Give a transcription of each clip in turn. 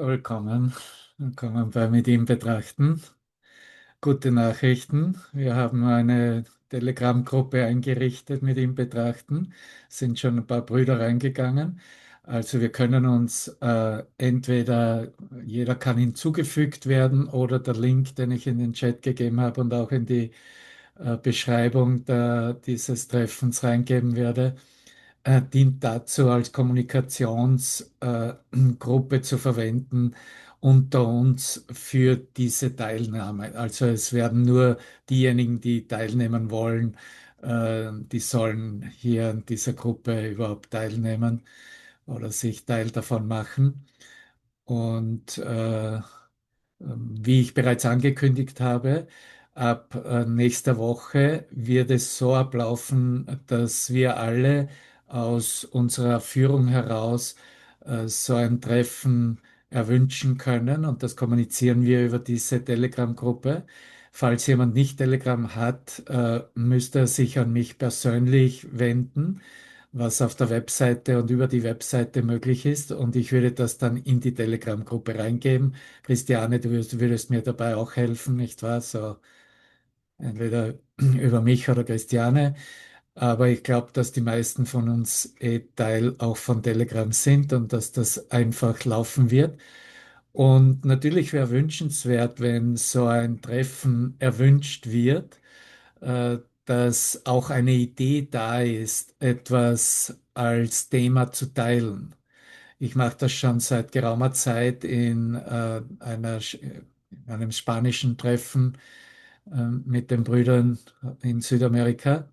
Willkommen. Willkommen bei Mit ihm betrachten. Gute Nachrichten. Wir haben eine Telegram-Gruppe eingerichtet mit ihm betrachten. Sind schon ein paar Brüder reingegangen. Also wir können uns entweder jeder kann hinzugefügt werden oder der Link, den ich in den Chat gegeben habe und auch in die Beschreibung dieses Treffens reingeben werde, dient dazu, als Kommunikationsgruppe Gruppe zu verwenden unter uns für diese Teilnahme. Also es werden nur diejenigen, die teilnehmen wollen, die sollen hier in dieser Gruppe überhaupt teilnehmen oder sich Teil davon machen. Und wie ich bereits angekündigt habe, ab nächster Woche wird es so ablaufen, dass wir alle aus unserer Führung heraus so ein Treffen erwünschen können und das kommunizieren wir über diese Telegram-Gruppe. Falls jemand nicht Telegram hat, müsste er sich an mich persönlich wenden, was auf der Webseite und über die Webseite möglich ist, und ich würde das dann in die Telegram-Gruppe reingeben. Christiane, du würdest mir dabei auch helfen, nicht wahr? So entweder über mich oder Christiane. Aber ich glaube, dass die meisten von uns Teil auch von Telegram sind und dass das einfach laufen wird. Und natürlich wäre wünschenswert, wenn so ein Treffen erwünscht wird, dass auch eine Idee da ist, etwas als Thema zu teilen. Ich mache das schon seit geraumer Zeit in einem spanischen Treffen mit den Brüdern in Südamerika.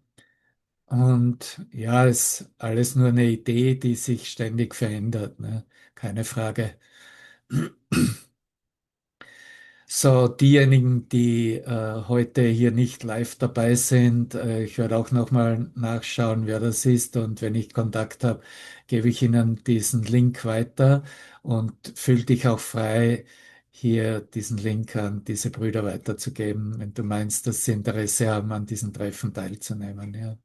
Und ja, es ist alles nur eine Idee, die sich ständig verändert, ne? Keine Frage. So, diejenigen, die heute hier nicht live dabei sind, ich werde auch nochmal nachschauen, wer das ist. Und wenn ich Kontakt habe, gebe ich Ihnen diesen Link weiter und fühl dich auch frei, hier diesen Link an diese Brüder weiterzugeben, wenn du meinst, dass sie Interesse haben, an diesen Treffen teilzunehmen. Ja.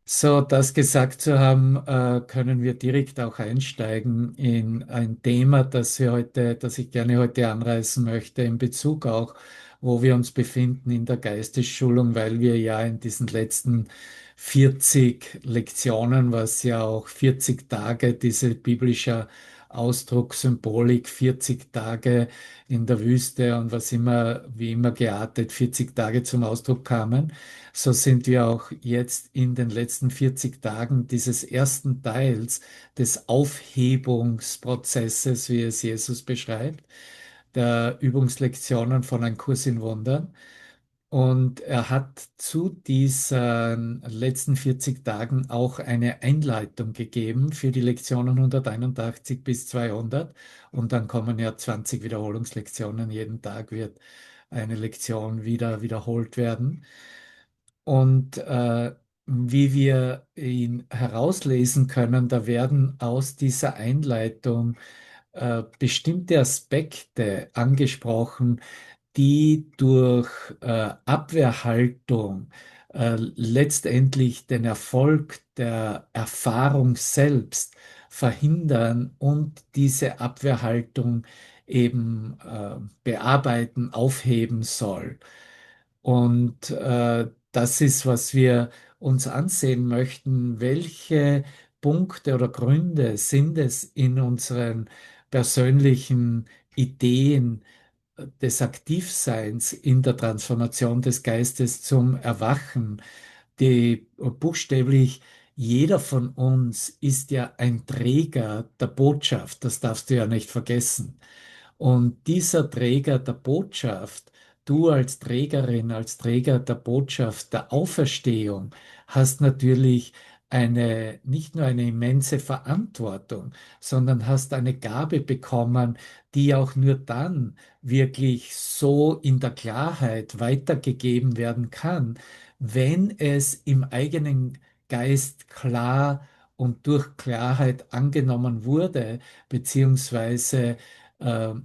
So, das gesagt zu haben, können wir direkt auch einsteigen in ein Thema, das ich gerne heute anreißen möchte, in Bezug auch, wo wir uns befinden in der Geistesschulung, weil wir ja in diesen letzten 40 Lektionen, was ja auch 40 Tage, diese biblische Ausdruck, Symbolik, 40 Tage in der Wüste und was immer, wie immer geartet, 40 Tage zum Ausdruck kamen. So sind wir auch jetzt in den letzten 40 Tagen dieses ersten Teils des Aufhebungsprozesses, wie es Jesus beschreibt, der Übungslektionen von Ein Kurs in Wundern. Und er hat zu diesen letzten 40 Tagen auch eine Einleitung gegeben für die Lektionen 181 bis 200. Und dann kommen ja 20 Wiederholungslektionen. Jeden Tag wird eine Lektion wieder wiederholt werden. Und wie wir ihn herauslesen können, da werden aus dieser Einleitung bestimmte Aspekte angesprochen, die durch Abwehrhaltung letztendlich den Erfolg der Erfahrung selbst verhindern und diese Abwehrhaltung eben bearbeiten, aufheben soll. Und das ist, was wir uns ansehen möchten. Welche Punkte oder Gründe sind es in unseren persönlichen Ideen des Aktivseins in der Transformation des Geistes zum Erwachen, die buchstäblich jeder von uns ist ja ein Träger der Botschaft, das darfst du ja nicht vergessen. Und dieser Träger der Botschaft, du als Trägerin, als Träger der Botschaft der Auferstehung, hast natürlich nicht nur eine immense Verantwortung, sondern hast eine Gabe bekommen, die auch nur dann wirklich so in der Klarheit weitergegeben werden kann, wenn es im eigenen Geist klar und durch Klarheit angenommen wurde, beziehungsweise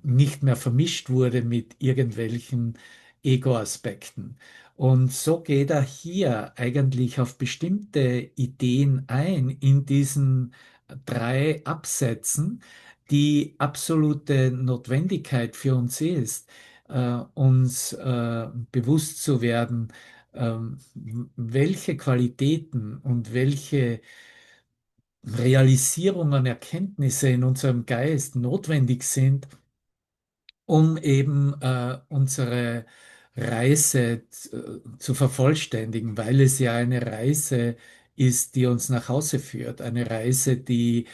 nicht mehr vermischt wurde mit irgendwelchen Ego-Aspekten. Und so geht er hier eigentlich auf bestimmte Ideen ein in diesen drei Absätzen, die absolute Notwendigkeit für uns ist, uns bewusst zu werden, welche Qualitäten und welche Realisierungen, Erkenntnisse in unserem Geist notwendig sind, um eben unsere Reise zu vervollständigen, weil es ja eine Reise ist, die uns nach Hause führt, eine Reise, die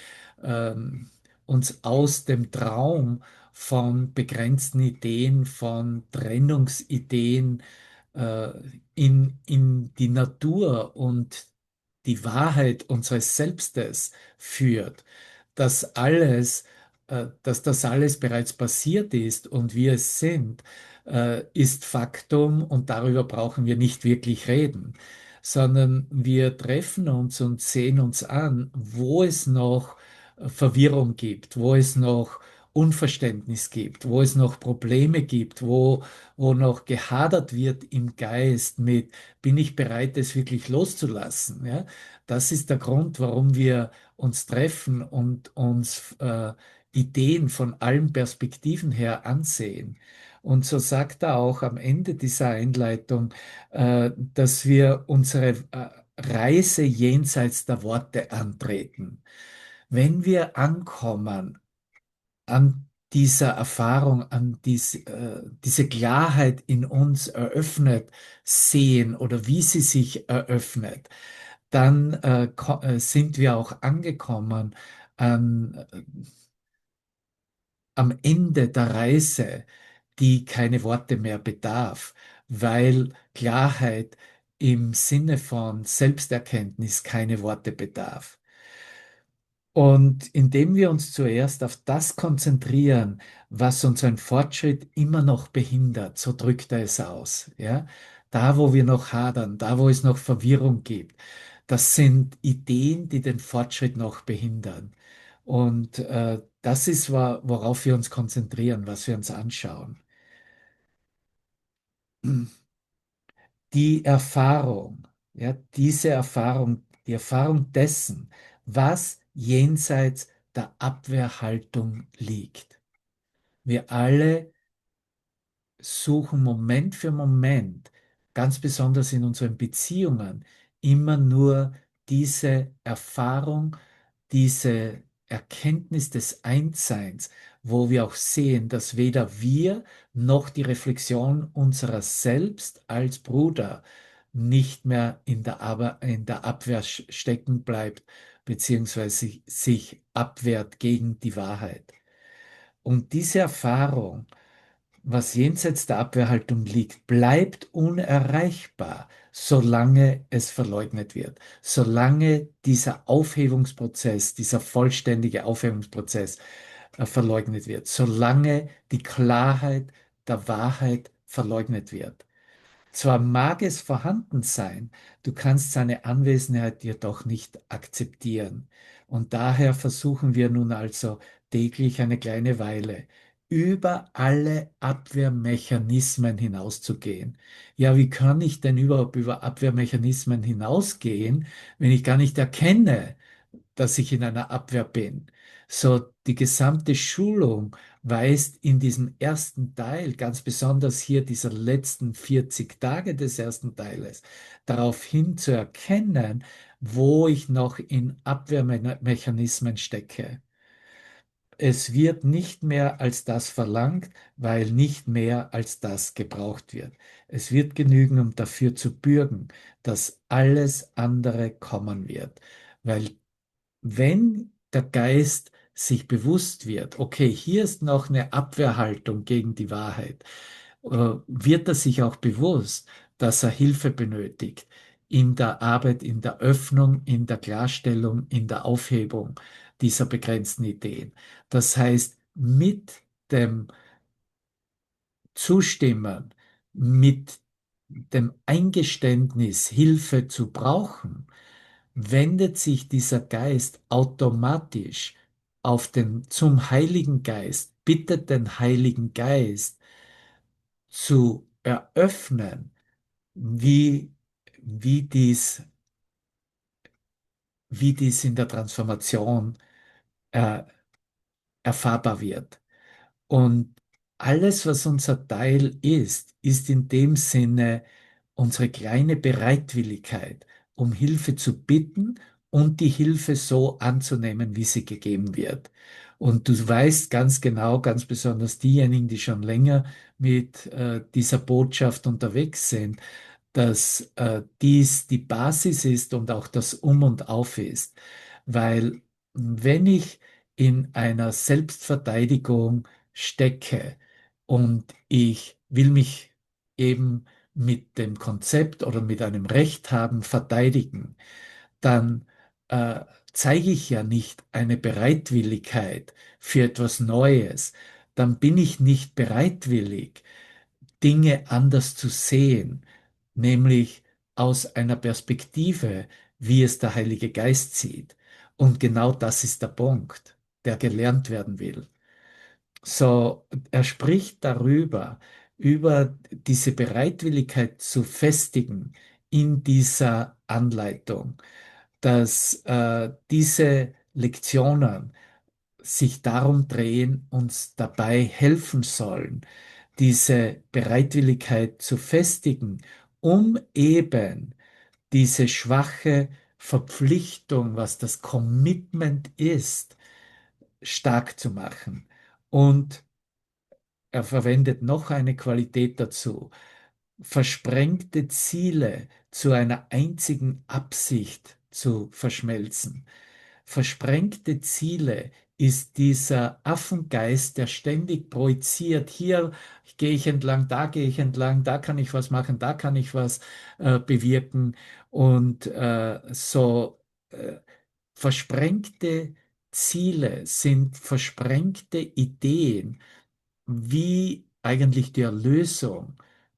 ähm, uns aus dem Traum von begrenzten Ideen, von Trennungsideen äh, in die Natur und die Wahrheit unseres Selbstes führt, dass dass das alles bereits passiert ist und wir es sind, ist Faktum und darüber brauchen wir nicht wirklich reden, sondern wir treffen uns und sehen uns an, wo es noch Verwirrung gibt, wo es noch Unverständnis gibt, wo es noch Probleme gibt, wo noch gehadert wird im Geist mit, bin ich bereit, es wirklich loszulassen? Ja? Das ist der Grund, warum wir uns treffen und uns Ideen von allen Perspektiven her ansehen. Und so sagt er auch am Ende dieser Einleitung, dass wir unsere Reise jenseits der Worte antreten. Wenn wir ankommen an dieser Erfahrung, diese Klarheit in uns eröffnet sehen oder wie sie sich eröffnet, dann sind wir auch angekommen an, am Ende der Reise, die keine Worte mehr bedarf, weil Klarheit im Sinne von Selbsterkenntnis keine Worte bedarf. Und indem wir uns zuerst auf das konzentrieren, was unseren Fortschritt immer noch behindert, so drückt er es aus, ja, da wo wir noch hadern, da wo es noch Verwirrung gibt, das sind Ideen, die den Fortschritt noch behindern. Und das ist, worauf wir uns konzentrieren, was wir uns anschauen. Die Erfahrung, ja, diese Erfahrung, die Erfahrung dessen, was jenseits der Abwehrhaltung liegt. Wir alle suchen Moment für Moment, ganz besonders in unseren Beziehungen, immer nur diese Erfahrung, diese Erkenntnis des Einsseins, wo wir auch sehen, dass weder wir noch die Reflexion unserer selbst als Bruder nicht mehr in der Abwehr stecken bleibt, beziehungsweise sich abwehrt gegen die Wahrheit. Und diese Erfahrung, was jenseits der Abwehrhaltung liegt, bleibt unerreichbar, solange es verleugnet wird, solange dieser Aufhebungsprozess, dieser vollständige Aufhebungsprozess verleugnet wird, solange die Klarheit der Wahrheit verleugnet wird. Zwar mag es vorhanden sein, du kannst seine Anwesenheit jedoch nicht akzeptieren. Und daher versuchen wir nun also täglich eine kleine Weile über alle Abwehrmechanismen hinauszugehen. Ja, wie kann ich denn überhaupt über Abwehrmechanismen hinausgehen, wenn ich gar nicht erkenne, dass ich in einer Abwehr bin? So, die gesamte Schulung weist in diesem ersten Teil, ganz besonders hier dieser letzten 40 Tage des ersten Teiles, darauf hin zu erkennen, wo ich noch in Abwehrmechanismen stecke. Es wird nicht mehr als das verlangt, weil nicht mehr als das gebraucht wird. Es wird genügen, um dafür zu bürgen, dass alles andere kommen wird. Weil wenn der Geist sich bewusst wird, okay, hier ist noch eine Abwehrhaltung gegen die Wahrheit, wird er sich auch bewusst, dass er Hilfe benötigt in der Arbeit, in der Öffnung, in der Klarstellung, in der Aufhebung dieser begrenzten Ideen. Das heißt, mit dem Zustimmen, mit dem Eingeständnis, Hilfe zu brauchen, wendet sich dieser Geist automatisch zum Heiligen Geist, bittet den Heiligen Geist zu eröffnen, wie, wie dies, wie dies in der Transformation äh, erfahrbar wird. Und alles, was unser Teil ist in dem Sinne unsere kleine Bereitwilligkeit, um Hilfe zu bitten und die Hilfe so anzunehmen, wie sie gegeben wird. Und du weißt ganz genau, ganz besonders diejenigen, die schon länger mit dieser Botschaft unterwegs sind, dass dies die Basis ist und auch das Um und Auf ist. Weil wenn ich in einer Selbstverteidigung stecke und ich will mich eben mit dem Konzept oder mit einem Recht haben verteidigen, dann äh, zeige ich ja nicht eine Bereitwilligkeit für etwas Neues. Dann bin ich nicht bereitwillig, Dinge anders zu sehen, nämlich aus einer Perspektive, wie es der Heilige Geist sieht. Und genau das ist der Punkt, der gelernt werden will. So, er spricht darüber, über diese Bereitwilligkeit zu festigen in dieser Anleitung, dass diese Lektionen sich darum drehen, uns dabei helfen sollen, diese Bereitwilligkeit zu festigen, um eben diese schwache Verpflichtung, was das Commitment ist, stark zu machen. Und er verwendet noch eine Qualität dazu: versprengte Ziele zu einer einzigen Absicht zu verschmelzen. Versprengte Ziele ist dieser Affengeist, der ständig projiziert: hier gehe ich entlang, da gehe ich entlang, da kann ich was machen, da kann ich was bewirken. Und versprengte Ziele sind versprengte Ideen, wie eigentlich die Erlösung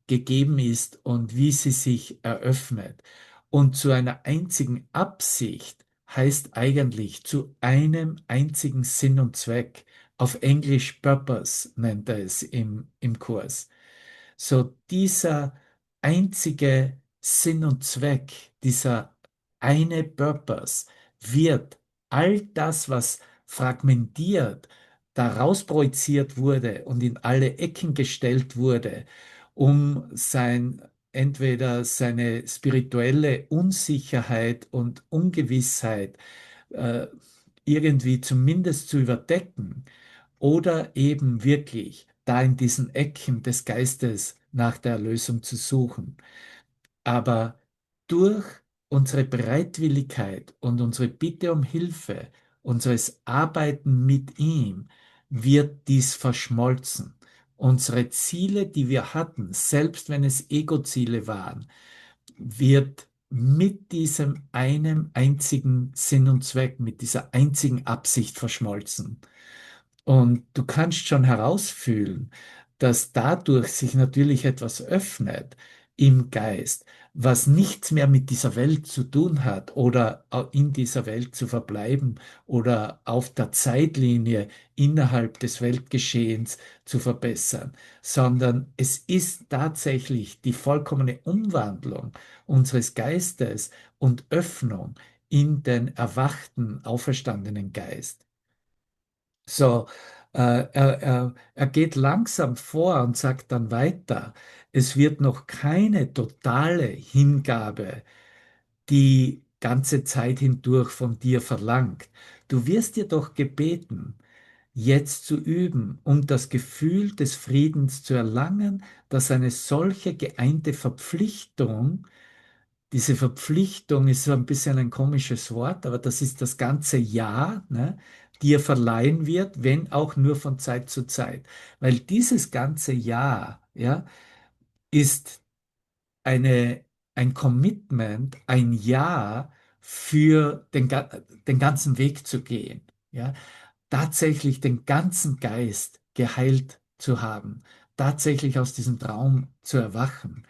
gegeben ist und wie sie sich eröffnet. Und zu einer einzigen Absicht heißt eigentlich zu einem einzigen Sinn und Zweck. Auf Englisch Purpose nennt er es im Kurs. So dieser einzige Sinn und Zweck, dieser eine Purpose wird all das, was fragmentiert, daraus projiziert wurde und in alle Ecken gestellt wurde, um entweder seine spirituelle Unsicherheit und Ungewissheit äh, irgendwie zumindest zu überdecken, oder eben wirklich da in diesen Ecken des Geistes nach der Erlösung zu suchen. Aber durch unsere Bereitwilligkeit und unsere Bitte um Hilfe, unseres Arbeiten mit ihm, wird dies verschmolzen. Unsere Ziele, die wir hatten, selbst wenn es Ego-Ziele waren, wird mit diesem einem einzigen Sinn und Zweck, mit dieser einzigen Absicht verschmolzen. Und du kannst schon herausfühlen, dass dadurch sich natürlich etwas öffnet im Geist, was nichts mehr mit dieser Welt zu tun hat oder in dieser Welt zu verbleiben oder auf der Zeitlinie innerhalb des Weltgeschehens zu verbessern, sondern es ist tatsächlich die vollkommene Umwandlung unseres Geistes und Öffnung in den erwachten, auferstandenen Geist. So, er geht langsam vor und sagt dann weiter: Es wird noch keine totale Hingabe die ganze Zeit hindurch von dir verlangt. Du wirst jedoch gebeten, jetzt zu üben, um das Gefühl des Friedens zu erlangen, dass eine solche geeinte Verpflichtung, diese Verpflichtung ist so ein bisschen ein komisches Wort, aber das ist das ganze Ja, ne, dir verleihen wird, wenn auch nur von Zeit zu Zeit. Weil dieses ganze Ja, ja, ist eine, ein Commitment, ein Ja für den ganzen Weg zu gehen. Ja, tatsächlich den ganzen Geist geheilt zu haben, tatsächlich aus diesem Traum zu erwachen.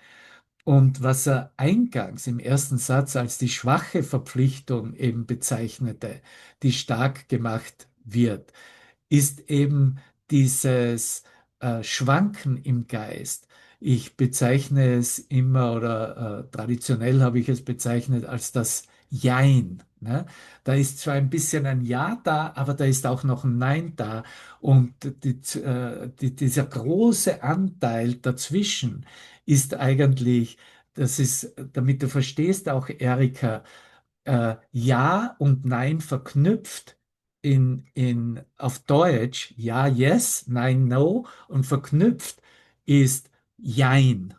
Und was er eingangs im ersten Satz als die schwache Verpflichtung eben bezeichnete, die stark gemacht wird, ist eben dieses Schwanken im Geist. Ich bezeichne es immer oder traditionell habe ich es bezeichnet als das Jein. Ne? Da ist zwar ein bisschen ein Ja da, aber da ist auch noch ein Nein da. Und dieser große Anteil dazwischen ist eigentlich, das ist, damit du verstehst auch, Erika, Ja und Nein verknüpft auf Deutsch Ja, Yes, Nein, No und verknüpft ist Jein,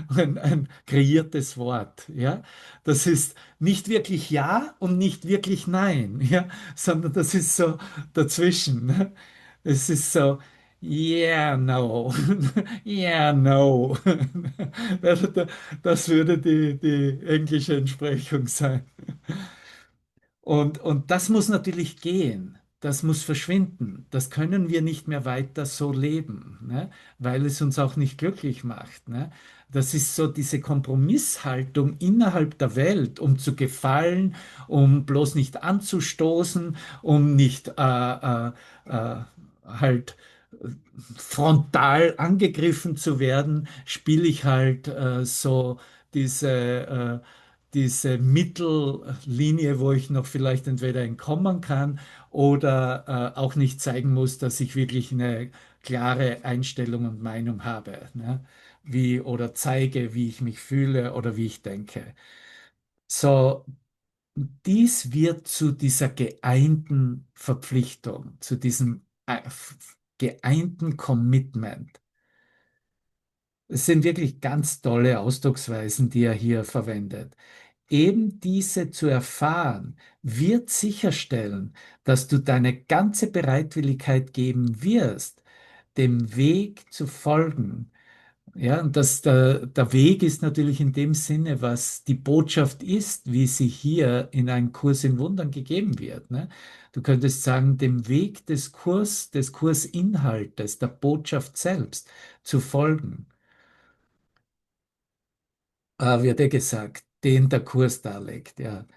ein kreiertes Wort. Ja? Das ist nicht wirklich Ja und nicht wirklich Nein, ja? Sondern das ist so dazwischen. Ne? Es ist so Yeah, no. Yeah, no. Das würde die englische Entsprechung sein. Und das muss natürlich gehen. Das muss verschwinden. Das können wir nicht mehr weiter so leben, ne? Weil es uns auch nicht glücklich macht. Ne? Das ist so diese Kompromisshaltung innerhalb der Welt, um zu gefallen, um bloß nicht anzustoßen, um nicht halt frontal angegriffen zu werden, spiele ich halt so diese diese Mittellinie, wo ich noch vielleicht entweder entkommen kann oder auch nicht zeigen muss, dass ich wirklich eine klare Einstellung und Meinung habe, ne? Wie, oder zeige, wie ich mich fühle oder wie ich denke. So, dies wird zu dieser geeinten Verpflichtung, zu diesem geeinten Commitment. Es sind wirklich ganz tolle Ausdrucksweisen, die er hier verwendet. Eben diese zu erfahren, wird sicherstellen, dass du deine ganze Bereitwilligkeit geben wirst, dem Weg zu folgen. Ja, und der Weg ist natürlich in dem Sinne, was die Botschaft ist, wie sie hier in einem Kurs in Wundern gegeben wird. Ne? Du könntest sagen, dem Weg des Kursinhaltes, der Botschaft selbst zu folgen, wird gesagt, den der Kurs darlegt. Ja.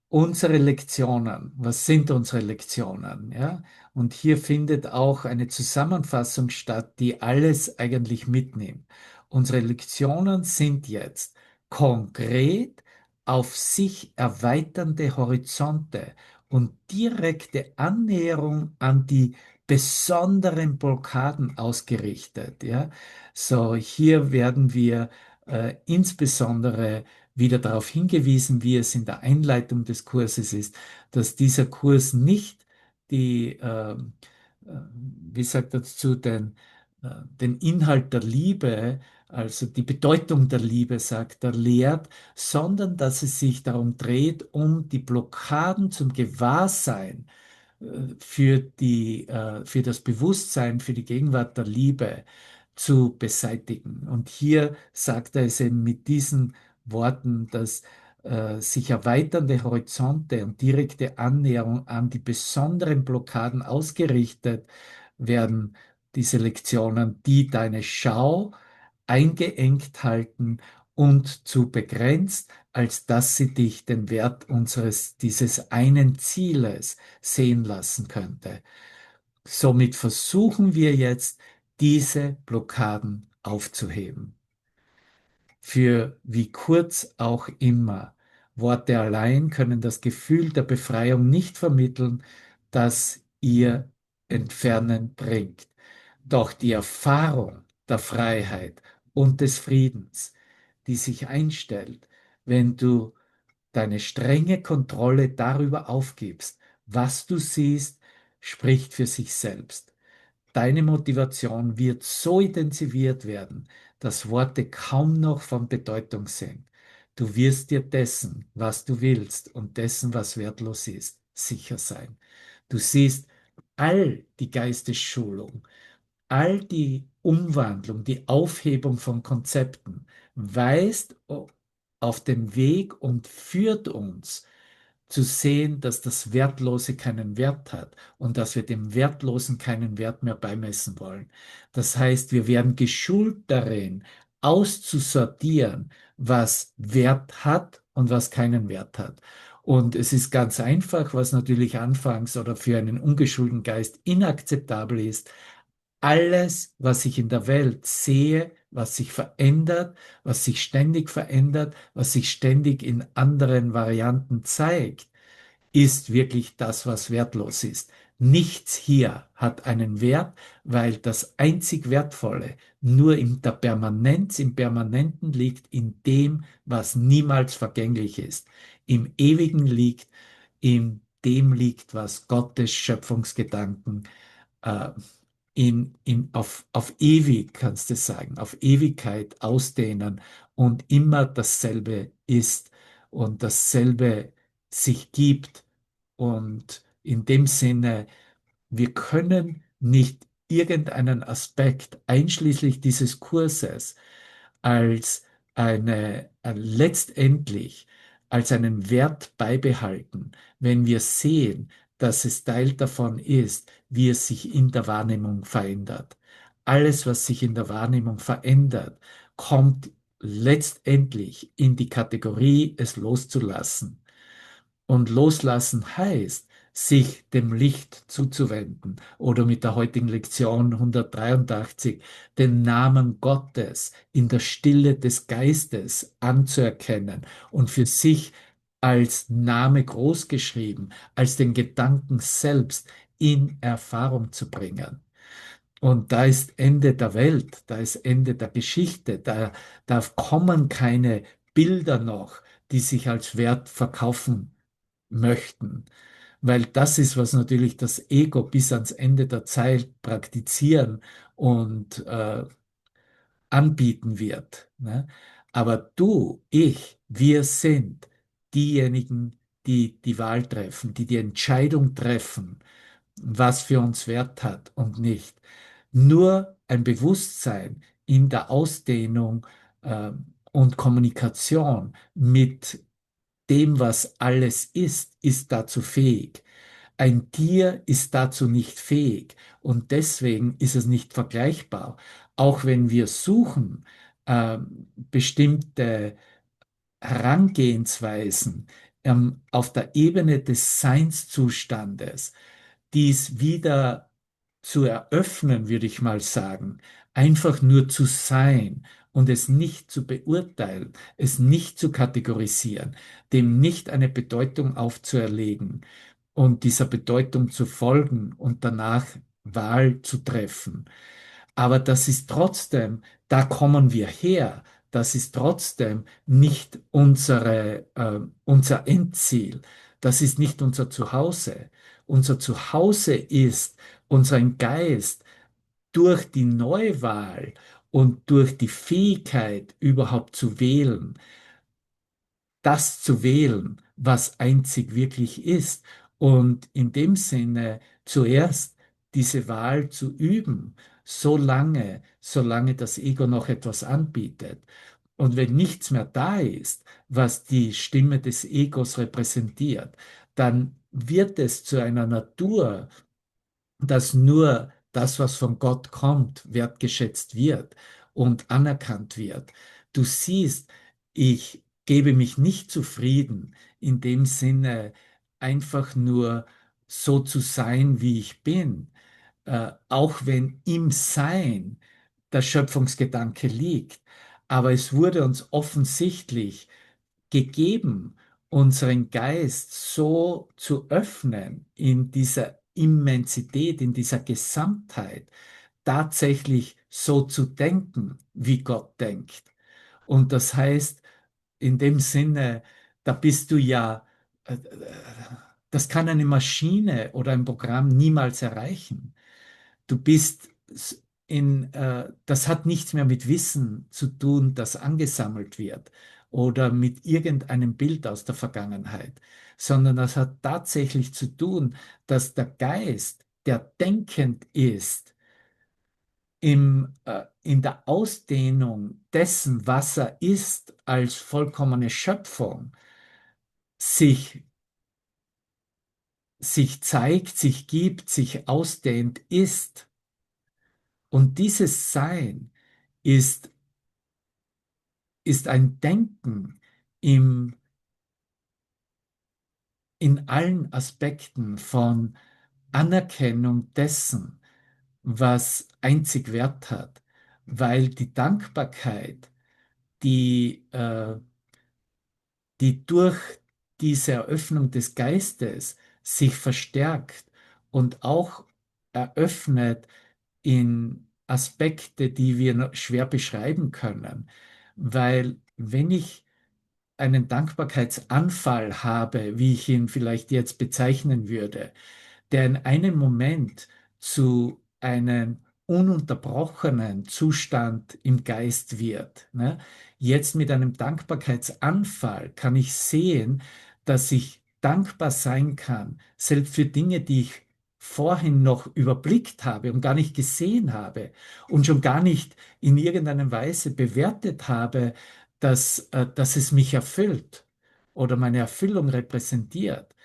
Unsere Lektionen, was sind unsere Lektionen? Ja? Und hier findet auch eine Zusammenfassung statt, die alles eigentlich mitnimmt. Unsere Lektionen sind jetzt konkret auf sich erweiternde Horizonte und direkte Annäherung an die besonderen Blockaden ausgerichtet. Ja? So, hier werden wir insbesondere wieder darauf hingewiesen, wie es in der Einleitung des Kurses ist, dass dieser Kurs nicht die, wie sagt er dazu, den Inhalt der Liebe, also die Bedeutung der Liebe, sagt er, lehrt, sondern dass es sich darum dreht, um die Blockaden zum Gewahrsein für das Bewusstsein, für die Gegenwart der Liebe zu beseitigen. Und hier sagt er es eben mit diesen Worten, dass sich erweiternde Horizonte und direkte Annäherung an die besonderen Blockaden ausgerichtet werden, diese Lektionen, die deine Schau eingeengt halten und zu begrenzt, als dass sie dich den Wert dieses einen Zieles sehen lassen könnte. Somit versuchen wir jetzt, diese Blockaden aufzuheben. Für wie kurz auch immer. Worte allein können das Gefühl der Befreiung nicht vermitteln, das ihr Entfernen bringt. Doch die Erfahrung der Freiheit und des Friedens, die sich einstellt, wenn du deine strenge Kontrolle darüber aufgibst, was du siehst, spricht für sich selbst. Deine Motivation wird so intensiviert werden, dass Worte kaum noch von Bedeutung sind. Du wirst dir dessen, was du willst und dessen, was wertlos ist, sicher sein. Du siehst all die Geistesschulung, all die Umwandlung, die Aufhebung von Konzepten weist auf den Weg und führt uns zu sehen, dass das Wertlose keinen Wert hat und dass wir dem Wertlosen keinen Wert mehr beimessen wollen. Das heißt, wir werden geschult darin, auszusortieren, was Wert hat und was keinen Wert hat. Und es ist ganz einfach, was natürlich anfangs oder für einen ungeschulten Geist inakzeptabel ist, alles, was ich in der Welt sehe, was sich verändert, was sich ständig verändert, was sich ständig in anderen Varianten zeigt, ist wirklich das, was wertlos ist. Nichts hier hat einen Wert, weil das einzig Wertvolle nur in der Permanenz, im Permanenten liegt, in dem, was niemals vergänglich ist. Im Ewigen liegt, in dem liegt, was Gottes Schöpfungsgedanken äh, auf ewig, kannst du sagen, auf Ewigkeit ausdehnen und immer dasselbe ist und dasselbe sich gibt. Und in dem Sinne, wir können nicht irgendeinen Aspekt, einschließlich dieses Kurses, als letztendlich als einen Wert beibehalten, wenn wir sehen, dass es Teil davon ist, wie es sich in der Wahrnehmung verändert. Alles, was sich in der Wahrnehmung verändert, kommt letztendlich in die Kategorie, es loszulassen. Und loslassen heißt, sich dem Licht zuzuwenden oder mit der heutigen Lektion 183 den Namen Gottes in der Stille des Geistes anzuerkennen und für sich als Name großgeschrieben, als den Gedanken selbst in Erfahrung zu bringen. Und da ist Ende der Welt, da ist Ende der Geschichte, da kommen keine Bilder noch, die sich als Wert verkaufen möchten. Weil das ist, was natürlich das Ego bis ans Ende der Zeit praktizieren und anbieten wird. Ne? Aber du, ich, wir sind diejenigen, die die Wahl treffen, die die Entscheidung treffen, was für uns Wert hat und nicht. Nur ein Bewusstsein in der Ausdehnung äh, und Kommunikation mit dem, was alles ist dazu fähig. Ein Tier ist dazu nicht fähig und deswegen ist es nicht vergleichbar. Auch wenn wir suchen, bestimmte Herangehensweisen auf der Ebene des Seinszustandes, dies wieder zu eröffnen, würde ich mal sagen, einfach nur zu sein und es nicht zu beurteilen, es nicht zu kategorisieren, dem nicht eine Bedeutung aufzuerlegen und dieser Bedeutung zu folgen und danach Wahl zu treffen. Aber das ist trotzdem, da kommen wir her. Das ist trotzdem nicht unser Endziel. Das ist nicht unser Zuhause. Unser Zuhause ist unseren Geist durch die Neuwahl und durch die Fähigkeit überhaupt zu wählen, das zu wählen, was einzig wirklich ist. Und in dem Sinne zuerst diese Wahl zu üben, solange das Ego noch etwas anbietet. Und wenn nichts mehr da ist, was die Stimme des Egos repräsentiert, dann wird es zu einer Natur, dass nur das, was von Gott kommt, wertgeschätzt wird und anerkannt wird. Du siehst, ich gebe mich nicht zufrieden, in dem Sinne einfach nur so zu sein, wie ich bin, auch wenn im Sein der Schöpfungsgedanke liegt. Aber es wurde uns offensichtlich gegeben, unseren Geist so zu öffnen in dieser Immensität, in dieser Gesamtheit, tatsächlich so zu denken, wie Gott denkt. Und das heißt, in dem Sinne, da bist du ja, das kann eine Maschine oder ein Programm niemals erreichen. Du bist das hat nichts mehr mit Wissen zu tun, das angesammelt wird oder mit irgendeinem Bild aus der Vergangenheit, sondern das hat tatsächlich zu tun, dass der Geist, der denkend ist, in der Ausdehnung dessen, was er ist, als vollkommene Schöpfung, sich, sich zeigt, sich gibt, sich ausdehnt, ist. Und dieses Sein ist, ist ein Denken im, in allen Aspekten von Anerkennung dessen, was einzig Wert hat, weil die Dankbarkeit, die, die durch diese Eröffnung des Geistes sich verstärkt und auch eröffnet in Aspekte, die wir noch schwer beschreiben können. Weil wenn ich einen Dankbarkeitsanfall habe, wie ich ihn vielleicht jetzt bezeichnen würde, der in einem Moment zu einem ununterbrochenen Zustand im Geist wird. Ne? Jetzt mit einem Dankbarkeitsanfall kann ich sehen, dass ich dankbar sein kann, selbst für Dinge, die ich vorhin noch überblickt habe und gar nicht gesehen habe und schon gar nicht in irgendeiner Weise bewertet habe, dass es mich erfüllt oder meine Erfüllung repräsentiert.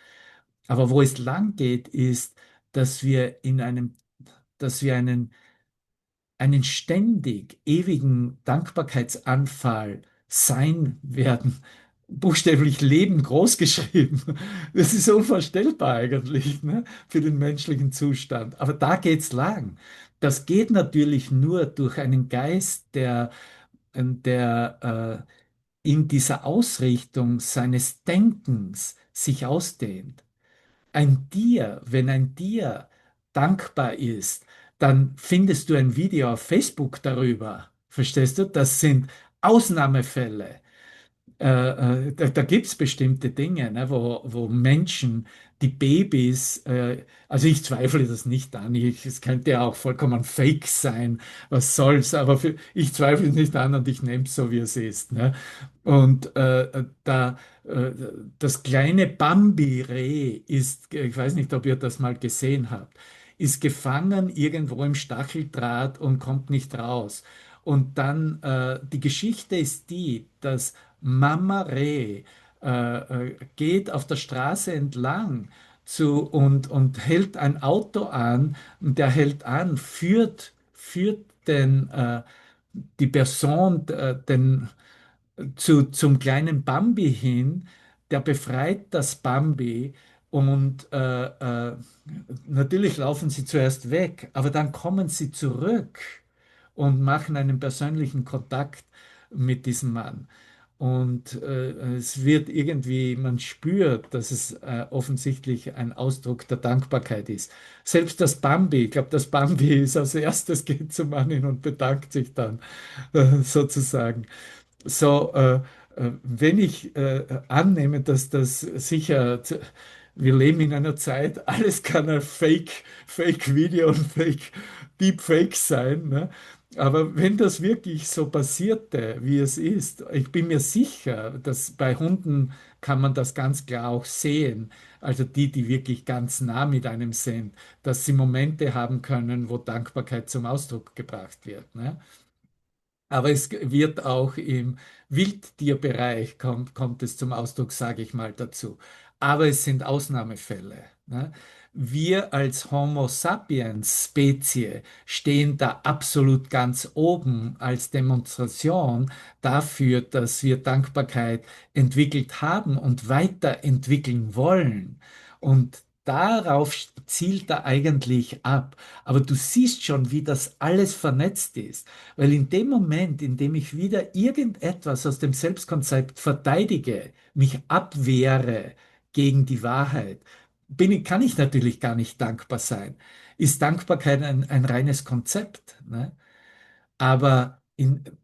Aber wo es lang geht, ist, dass wir dass wir einen ständig ewigen Dankbarkeitsanfall sein werden. Buchstäblich Leben großgeschrieben. Das ist unvorstellbar eigentlich, ne, für den menschlichen Zustand. Aber da geht's lang. Das geht natürlich nur durch einen Geist, der in dieser Ausrichtung seines Denkens sich ausdehnt. Wenn ein Tier dankbar ist, dann findest du ein Video auf Facebook darüber. Verstehst du? Das sind Ausnahmefälle. Da gibt es bestimmte Dinge, ne, wo Menschen, die Babys, also ich zweifle das nicht an, es könnte ja auch vollkommen fake sein, was soll's, aber ich zweifle es nicht an und ich nehme es so, wie es ist. Ne? Und das kleine Bambi-Reh ist, ich weiß nicht, ob ihr das mal gesehen habt, ist gefangen irgendwo im Stacheldraht und kommt nicht raus. Und dann, die Geschichte ist die, dass Mama Reh geht auf der Straße entlang und hält ein Auto an und der hält an, führt die Person zum kleinen Bambi hin, der befreit das Bambi und natürlich laufen sie zuerst weg, aber dann kommen sie zurück und machen einen persönlichen Kontakt mit diesem Mann. Und es wird irgendwie, man spürt, dass es offensichtlich ein Ausdruck der Dankbarkeit ist. Selbst das Bambi, ich glaube, das Bambi ist als erstes, geht zum Mann hin und bedankt sich dann sozusagen. So, wenn ich annehme, dass das sicher, wir leben in einer Zeit, alles kann ein Fake-Video und Deepfake sein, ne? Aber wenn das wirklich so passierte, wie es ist, ich bin mir sicher, dass bei Hunden kann man das ganz klar auch sehen, also die wirklich ganz nah mit einem sind, dass sie Momente haben können, wo Dankbarkeit zum Ausdruck gebracht wird, ne? Aber es wird auch im Wildtierbereich kommt es zum Ausdruck, sage ich mal dazu. Aber es sind Ausnahmefälle. Ne? Wir als Homo sapiens Spezie stehen da absolut ganz oben als Demonstration dafür, dass wir Dankbarkeit entwickelt haben und weiterentwickeln wollen. Und darauf zielt er eigentlich ab. Aber du siehst schon, wie das alles vernetzt ist. Weil in dem Moment, in dem ich wieder irgendetwas aus dem Selbstkonzept verteidige, mich abwehre gegen die Wahrheit, kann ich natürlich gar nicht dankbar sein. Ist Dankbarkeit ein reines Konzept, ne? Aber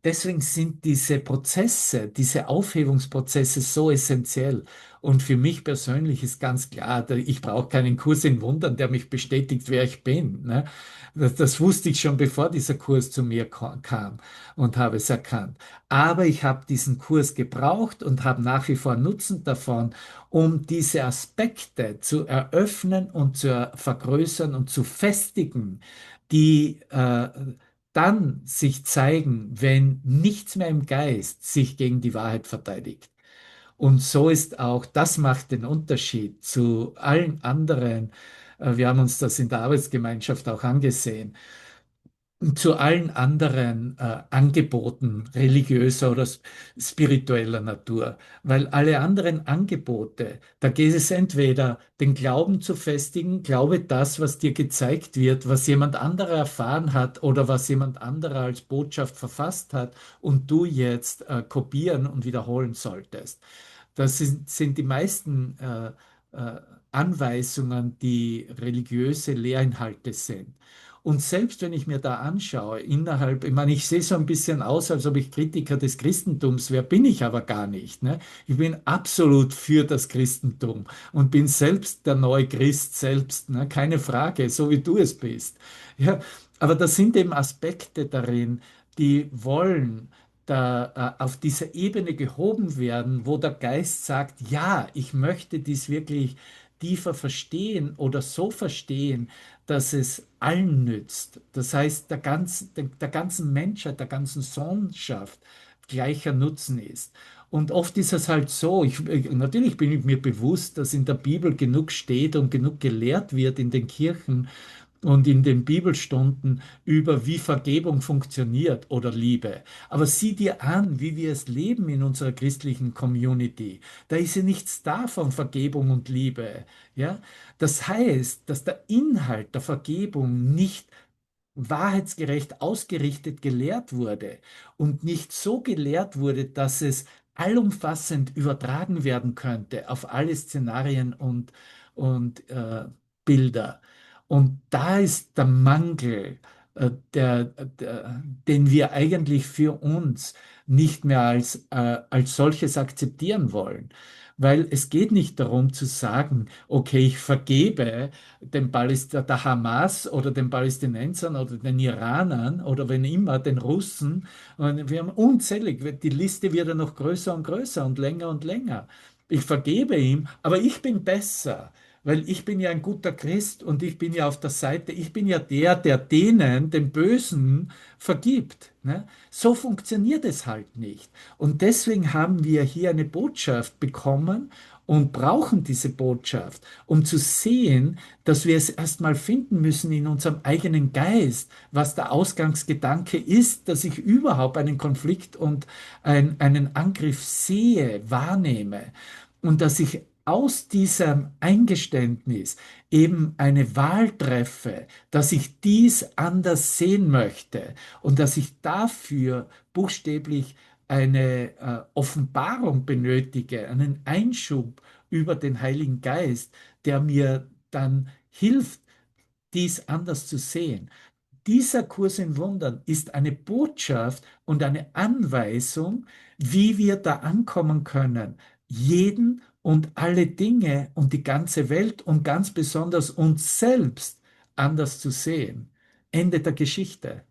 deswegen sind diese Prozesse, diese Aufhebungsprozesse so essentiell. Und für mich persönlich ist ganz klar, ich brauche keinen Kurs in Wundern, der mich bestätigt, wer ich bin. Ne? Das wusste ich schon, bevor dieser Kurs zu mir kam und habe es erkannt. Aber ich habe diesen Kurs gebraucht und habe nach wie vor Nutzen davon, um diese Aspekte zu eröffnen und zu vergrößern und zu festigen, die dann sich zeigen, wenn nichts mehr im Geist sich gegen die Wahrheit verteidigt. Und so ist auch, das macht den Unterschied zu allen anderen. Wir haben uns das in der Arbeitsgemeinschaft auch angesehen. zu allen anderen Angeboten religiöser oder spiritueller Natur. Weil alle anderen Angebote, da geht es entweder den Glauben zu festigen, glaube das, was dir gezeigt wird, was jemand anderer erfahren hat oder was jemand anderer als Botschaft verfasst hat und du jetzt kopieren und wiederholen solltest. Das sind die meisten Anweisungen, die religiöse Lehrinhalte sind. Und selbst wenn ich mir da anschaue, innerhalb, ich meine, ich sehe so ein bisschen aus, als ob ich Kritiker des Christentums wäre, bin ich aber gar nicht. Ne? Ich bin absolut für das Christentum und bin selbst der neue Christ selbst, ne? Keine Frage, so wie du es bist. Ja, aber da sind eben Aspekte darin, die wollen da auf dieser Ebene gehoben werden, wo der Geist sagt, ja, ich möchte dies wirklich tiefer verstehen oder so verstehen, dass es allen nützt. Das heißt, der ganzen Menschheit, der ganzen Sohnschaft gleicher Nutzen ist. Und oft ist es halt so, natürlich bin ich mir bewusst, dass in der Bibel genug steht und genug gelehrt wird in den Kirchen, und in den Bibelstunden über, wie Vergebung funktioniert oder Liebe. Aber sieh dir an, wie wir es leben in unserer christlichen Community. Da ist ja nichts da von Vergebung und Liebe. Ja? Das heißt, dass der Inhalt der Vergebung nicht wahrheitsgerecht ausgerichtet gelehrt wurde und nicht so gelehrt wurde, dass es allumfassend übertragen werden könnte auf alle Szenarien und Bilder. Und da ist der Mangel, den wir eigentlich für uns nicht mehr als solches akzeptieren wollen. Weil es geht nicht darum zu sagen, okay, ich vergebe der Hamas oder den Palästinensern oder den Iranern oder wenn immer den Russen. Und wir haben unzählig, die Liste wird ja noch größer und größer und länger und länger. Ich vergebe ihm, aber ich bin besser. Weil ich bin ja ein guter Christ und ich bin ja auf der Seite, ich bin ja der denen, den Bösen, vergibt. Ne? So funktioniert es halt nicht. Und deswegen haben wir hier eine Botschaft bekommen und brauchen diese Botschaft, um zu sehen, dass wir es erstmal finden müssen in unserem eigenen Geist, was der Ausgangsgedanke ist, dass ich überhaupt einen Konflikt und einen Angriff sehe, wahrnehme und dass ich aus diesem Eingeständnis eben eine Wahl treffe, dass ich dies anders sehen möchte und dass ich dafür buchstäblich eine Offenbarung benötige, einen Einschub über den Heiligen Geist, der mir dann hilft, dies anders zu sehen. Dieser Kurs in Wundern ist eine Botschaft und eine Anweisung, wie wir da ankommen können, jeden und alle Dinge und die ganze Welt und ganz besonders uns selbst anders zu sehen. Ende der Geschichte.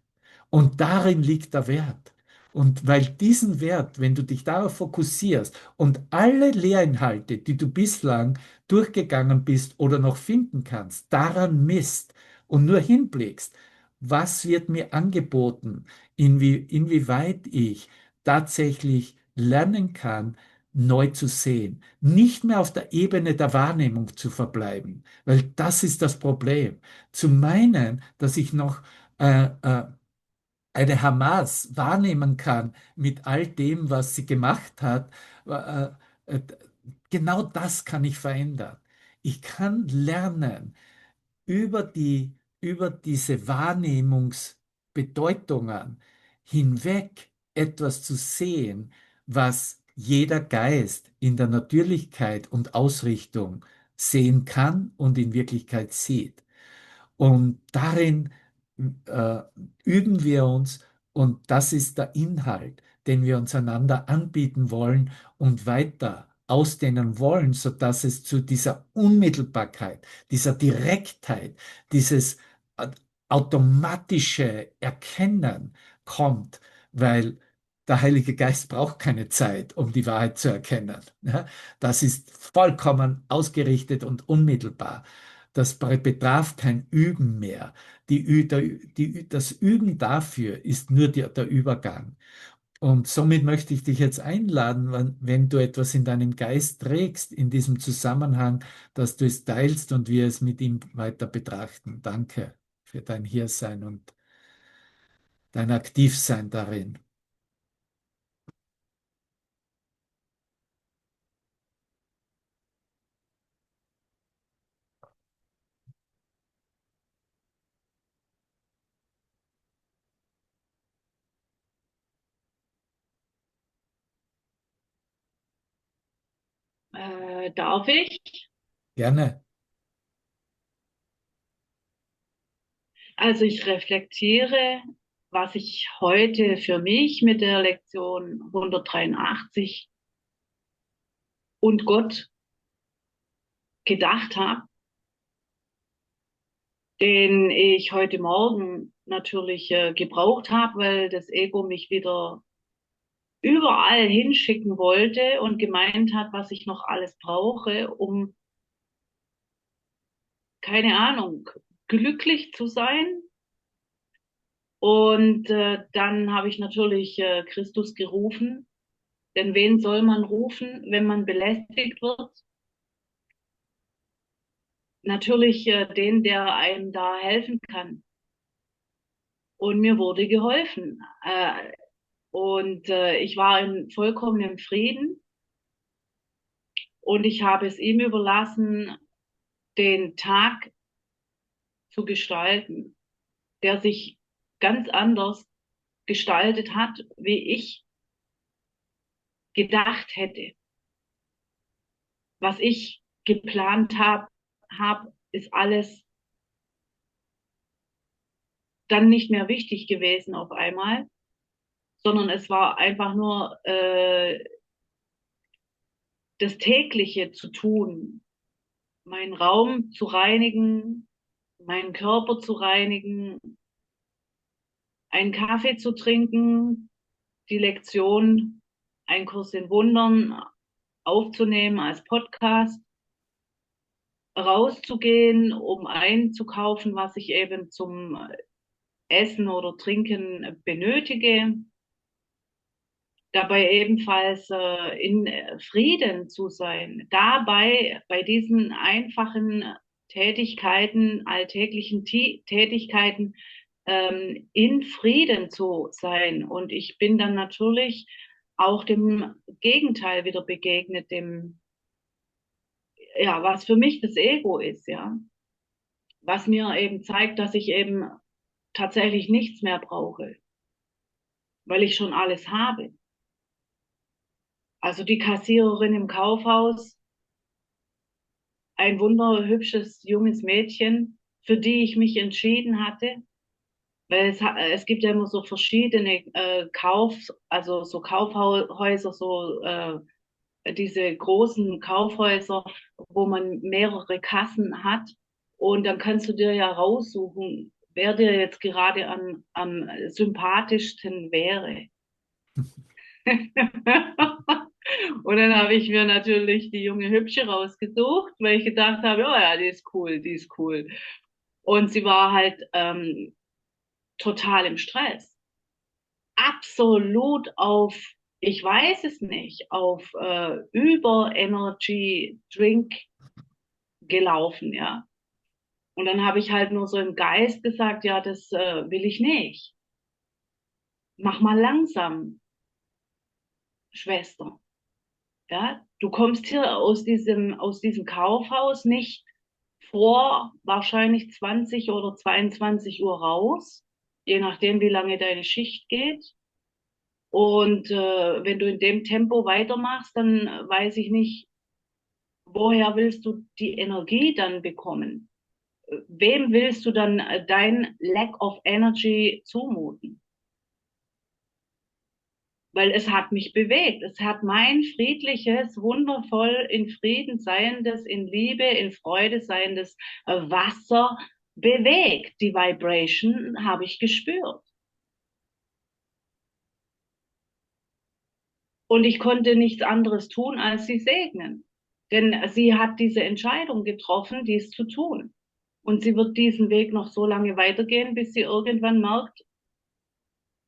Und darin liegt der Wert. Und weil diesen Wert, wenn du dich darauf fokussierst und alle Lehrinhalte, die du bislang durchgegangen bist oder noch finden kannst, daran misst und nur hinblickst, was wird mir angeboten, inwieweit ich tatsächlich lernen kann, neu zu sehen, nicht mehr auf der Ebene der Wahrnehmung zu verbleiben, weil das ist das Problem. Zu meinen, dass ich noch eine Hamas wahrnehmen kann mit all dem, was sie gemacht hat, äh, äh, genau das kann ich verändern. Ich kann lernen, über über diese Wahrnehmungsbedeutungen hinweg etwas zu sehen, was jeder Geist in der Natürlichkeit und Ausrichtung sehen kann und in Wirklichkeit sieht. Und darin äh, üben wir uns und das ist der Inhalt, den wir uns einander anbieten wollen und weiter ausdehnen wollen, sodass es zu dieser Unmittelbarkeit, dieser Direktheit, dieses äh, automatische Erkennen kommt, weil der Heilige Geist braucht keine Zeit, um die Wahrheit zu erkennen. Ja, das ist vollkommen ausgerichtet und unmittelbar. Das betraf kein Üben mehr. Das Üben dafür ist nur der Übergang. Und somit möchte ich dich jetzt einladen, wenn du etwas in deinem Geist trägst, in diesem Zusammenhang, dass du es teilst und wir es mit ihm weiter betrachten. Danke für dein Hiersein und dein Aktivsein darin. Darf ich? Gerne. Also ich reflektiere, was ich heute für mich mit der Lektion 183 und Gott gedacht habe, den ich heute Morgen natürlich gebraucht habe, weil das Ego mich wieder überall hinschicken wollte und gemeint hat, was ich noch alles brauche, um, keine Ahnung, glücklich zu sein. Und dann habe ich natürlich Christus gerufen. Denn wen soll man rufen, wenn man belästigt wird? Natürlich den, der einem da helfen kann. Und mir wurde geholfen. Und ich war in vollkommenem Frieden und ich habe es ihm überlassen, den Tag zu gestalten, der sich ganz anders gestaltet hat, wie ich gedacht hätte. Was ich geplant habe, ist alles dann nicht mehr wichtig gewesen auf einmal, sondern es war einfach nur das tägliche zu tun, meinen Raum zu reinigen, meinen Körper zu reinigen, einen Kaffee zu trinken, die Lektion Ein Kurs in Wundern aufzunehmen als Podcast, rauszugehen, um einzukaufen, was ich eben zum Essen oder Trinken benötige, dabei ebenfalls in Frieden zu sein, dabei bei diesen einfachen Tätigkeiten, alltäglichen Tätigkeiten in Frieden zu sein. Und ich bin dann natürlich auch dem Gegenteil wieder begegnet, dem, ja, was für mich das Ego ist, ja, was mir eben zeigt, dass ich eben tatsächlich nichts mehr brauche, weil ich schon alles habe. Also die Kassiererin im Kaufhaus, ein wunderhübsches junges Mädchen, für die ich mich entschieden hatte, weil es gibt ja immer so verschiedene also so Kaufhäuser, so diese großen Kaufhäuser, wo man mehrere Kassen hat und dann kannst du dir ja raussuchen, wer dir jetzt gerade am sympathischsten wäre. Und dann habe ich mir natürlich die junge Hübsche rausgesucht, weil ich gedacht habe, oh ja, die ist cool, die ist cool. Und sie war halt total im Stress. Absolut auf, ich weiß es nicht, auf Über-Energy Drink gelaufen, ja. Und dann habe ich halt nur so im Geist gesagt, ja, das will ich nicht. Mach mal langsam, Schwester. Ja, du kommst hier aus diesem Kaufhaus nicht vor wahrscheinlich 20 oder 22 Uhr raus, je nachdem, wie lange deine Schicht geht. Und wenn du in dem Tempo weitermachst, dann weiß ich nicht, woher willst du die Energie dann bekommen? Wem willst du dann dein Lack of Energy zumuten? Weil es hat mich bewegt. Es hat mein friedliches, wundervoll in Frieden seiendes, in Liebe, in Freude seiendes Wasser bewegt. Die Vibration habe ich gespürt. Und ich konnte nichts anderes tun, als sie segnen. Denn sie hat diese Entscheidung getroffen, dies zu tun. Und sie wird diesen Weg noch so lange weitergehen, bis sie irgendwann merkt,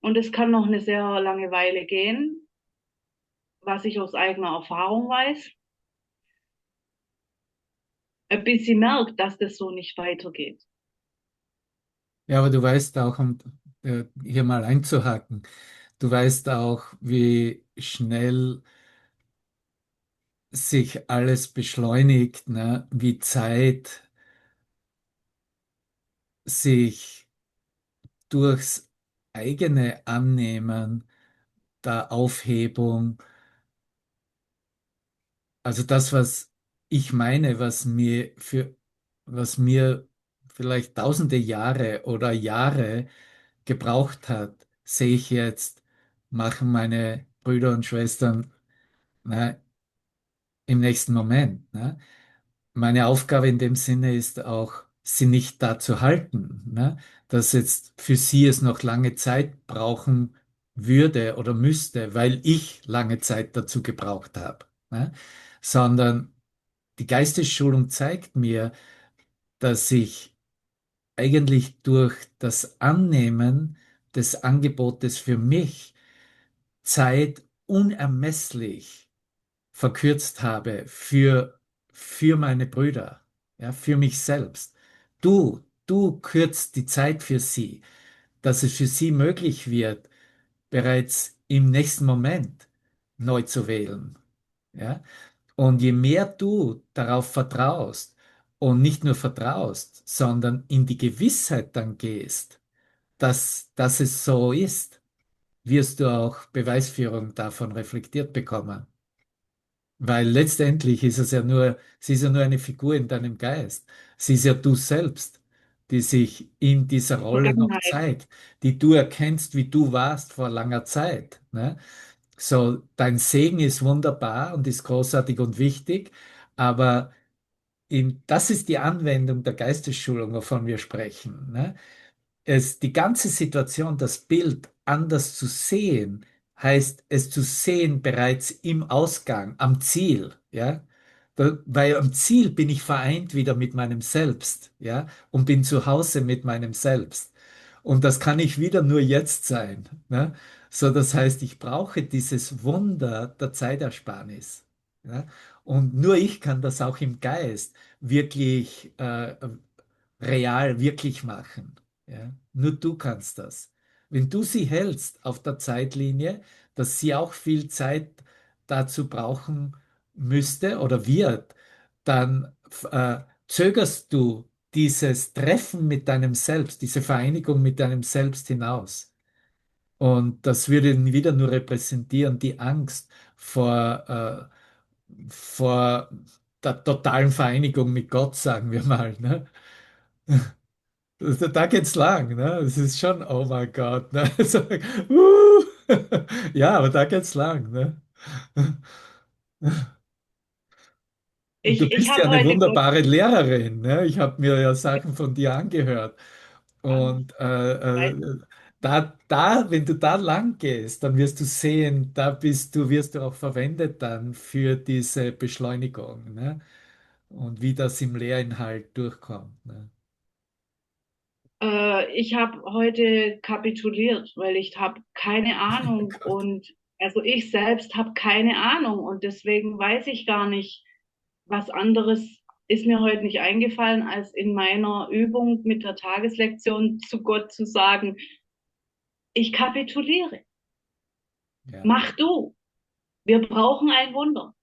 und es kann noch eine sehr lange Weile gehen, was ich aus eigener Erfahrung weiß, bis sie merkt, dass das so nicht weitergeht. Ja, aber du weißt auch, und hier mal einzuhaken. Du weißt auch, wie schnell sich alles beschleunigt, ne? Wie Zeit sich durchs eigene Annehmen der Aufhebung, also das, was ich meine, was mir vielleicht tausende Jahre oder Jahre gebraucht hat, sehe ich jetzt, machen meine Brüder und Schwestern, ne, im nächsten Moment. Ne? Meine Aufgabe in dem Sinne ist auch, sie nicht da zu halten, ne? Dass jetzt für sie es noch lange Zeit brauchen würde oder müsste, weil ich lange Zeit dazu gebraucht habe, ne? Sondern die Geistesschulung zeigt mir, dass ich eigentlich durch das Annehmen des Angebotes für mich Zeit unermesslich verkürzt habe für meine Brüder, ja, für mich selbst. Du kürzt die Zeit für sie, dass es für sie möglich wird, bereits im nächsten Moment neu zu wählen. Ja? Und je mehr du darauf vertraust und nicht nur vertraust, sondern in die Gewissheit dann gehst, dass es so ist, wirst du auch Beweisführung davon reflektiert bekommen. Weil letztendlich ist es ja nur, sie ist ja nur eine Figur in deinem Geist. Sie ist ja du selbst, die sich in dieser Rolle noch Vergangenheit. zeigt, die du erkennst, wie du warst vor langer Zeit. Ne? So, dein Segen ist wunderbar und ist großartig und wichtig, aber das ist die Anwendung der Geistesschulung, wovon wir sprechen. Ne? Die ganze Situation, das Bild anders zu sehen, heißt es zu sehen bereits im Ausgang, am Ziel, ja. Weil am Ziel bin ich vereint wieder mit meinem Selbst, ja, und bin zu Hause mit meinem Selbst. Und das kann ich wieder nur jetzt sein, ne? So, das heißt, ich brauche dieses Wunder der Zeitersparnis, ja? Und nur ich kann das auch im Geist wirklich real wirklich machen. Ja? Nur du kannst das. Wenn du sie hältst auf der Zeitlinie, dass sie auch viel Zeit dazu brauchen müsste oder wird, dann zögerst du dieses Treffen mit deinem Selbst, diese Vereinigung mit deinem Selbst hinaus. Und das würde wieder nur repräsentieren die Angst vor der totalen Vereinigung mit Gott, sagen wir mal. Ne? Da geht's lang, ne? Es ist schon, oh mein Gott, ne? So, ja, aber da geht's lang, ne? Und du Ich bist ja habe eine heute wunderbare Lehrerin, ne? Ich habe mir ja Sachen von dir angehört. Angst. Und wenn du da lang gehst, dann wirst du sehen, wirst du auch verwendet dann für diese Beschleunigung, ne? Und wie das im Lehrinhalt durchkommt, ne? Ich habe heute kapituliert, weil ich habe keine Ahnung Gott. und also ich selbst habe keine Ahnung und deswegen weiß ich gar nicht, was anderes ist mir heute nicht eingefallen, als in meiner Übung mit der Tageslektion zu Gott zu sagen, ich kapituliere. Ja, Mach du. Wir brauchen ein Wunder.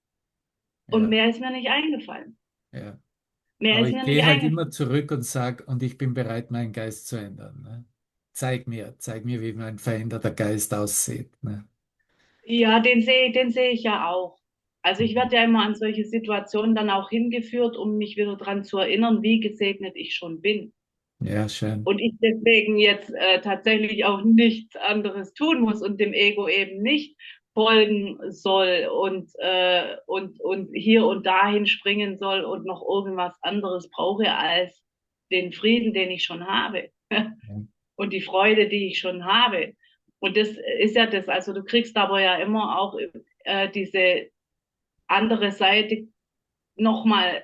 Und ja, mehr ist mir nicht eingefallen. ja. Mehr Aber ist ich mir nicht gehe halt immer eingefallen. zurück und sage, und ich bin bereit, meinen Geist zu ändern. Ne? Zeig mir, wie mein veränderter Geist aussieht. Ne? Ja, den sehe ich ja auch. Also ich werde ja immer an solche Situationen dann auch hingeführt, um mich wieder dran zu erinnern, wie gesegnet ich schon bin. Ja, schön. Und ich deswegen jetzt tatsächlich auch nichts anderes tun muss und dem Ego eben nicht folgen soll und hier und dahin springen soll und noch irgendwas anderes brauche als den Frieden, den ich schon habe Ja, und die Freude, die ich schon habe. Und das ist ja das, also du kriegst aber ja immer auch diese andere Seite nochmal